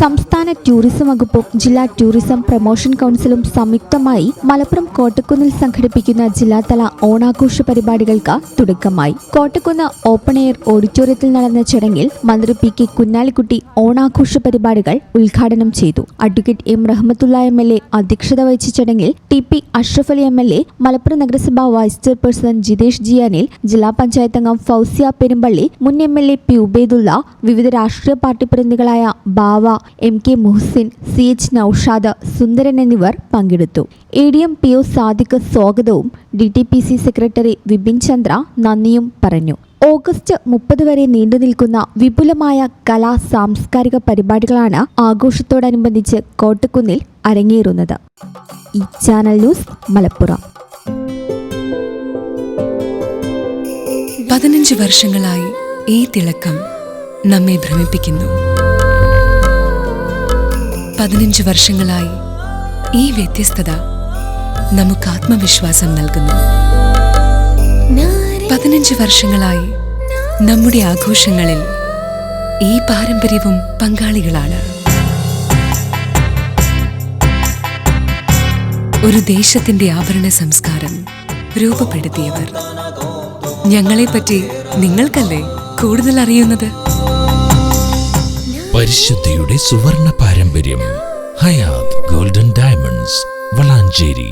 സംസ്ഥാന ടൂറിസം വകുപ്പും ജില്ലാ ടൂറിസം പ്രൊമോഷൻ കൗൺസിലും സംയുക്തമായി മലപ്പുറം കോട്ടക്കുന്നിൽ സംഘടിപ്പിക്കുന്ന ജില്ലാതല ഓണാഘോഷ പരിപാടികൾക്ക് തുടക്കമായി. കോട്ടക്കുന്ന് ഓപ്പൺ എയർ ഓഡിറ്റോറിയത്തിൽ നടന്ന ചടങ്ങിൽ മന്ത്രി പി.കെ. കുഞ്ഞാലിക്കുട്ടി ഓണാഘോഷ പരിപാടികൾ ഉദ്ഘാടനം ചെയ്തു. അഡ്വക്കേറ്റ് എം റഹ്മത്തുള്ള എം.എൽ.എ അധ്യക്ഷത വഹിച്ച ചടങ്ങിൽ ടി.പി. അഷ്റഫ് അലി എം.എൽ.എ, മലപ്പുറം നഗരസഭ vice chairperson Jithesh G Anil, ജില്ലാ പഞ്ചായത്ത് അംഗം ഫൗസിയ പെരുമ്പള്ളി, മുൻ എം.എൽ.എ പി ഉബൈദുള്ള, വിവിധ രാഷ്ട്രീയ പാർട്ടി പ്രതിനിധികളായ ബാവ, എം.കെ. മുഹ്സിൻ, സി.എച്ച്. നൌഷാദ്, സുന്ദരൻ എന്നിവർ പങ്കെടുത്തു. എ.ഡി.എം. പി.ഒ. സാദിഖ് സ്വാഗതവും ഡി.ടി.പി.സി. സെക്രട്ടറി വിപിൻ ചന്ദ്ര നന്ദിയും പറഞ്ഞു. ഓഗസ്റ്റ് 30 വരെ നീണ്ടുനിൽക്കുന്ന വിപുലമായ കലാ സാംസ്കാരിക പരിപാടികളാണ് ആഘോഷത്തോടനുബന്ധിച്ച് കോട്ടക്കുന്നിൽ അരങ്ങേറുന്നത്. ഈ ചാനൽ ന്യൂസ് മലപ്പുറം. 15 വർഷങ്ങളായി ഈ തിളക്കം നമ്മെ ഭ്രമിപ്പിക്കുന്നു. 15 വർഷങ്ങളായി ഈ വ്യത്യസ്തത നമുക്ക് ആത്മവിശ്വാസം നൽകുന്നു. 15 വർഷങ്ങളായി നമ്മുടെ ആഘോഷങ്ങളിൽ ഈ പാരമ്പര്യവും പങ്കാളികളാണ്. ഒരു ദേശത്തിന്റെ ആഭരണ സംസ്കാരം രൂപപ്പെടുത്തിയവർ. ഞങ്ങളെപ്പറ്റി നിങ്ങൾക്കല്ലേ കൂടുതൽ അറിയുന്നത്? പരിശുദ്ധിയുടെ സുവർണ പാരമ്പര്യം. Hayath golden diamonds, Valanchery.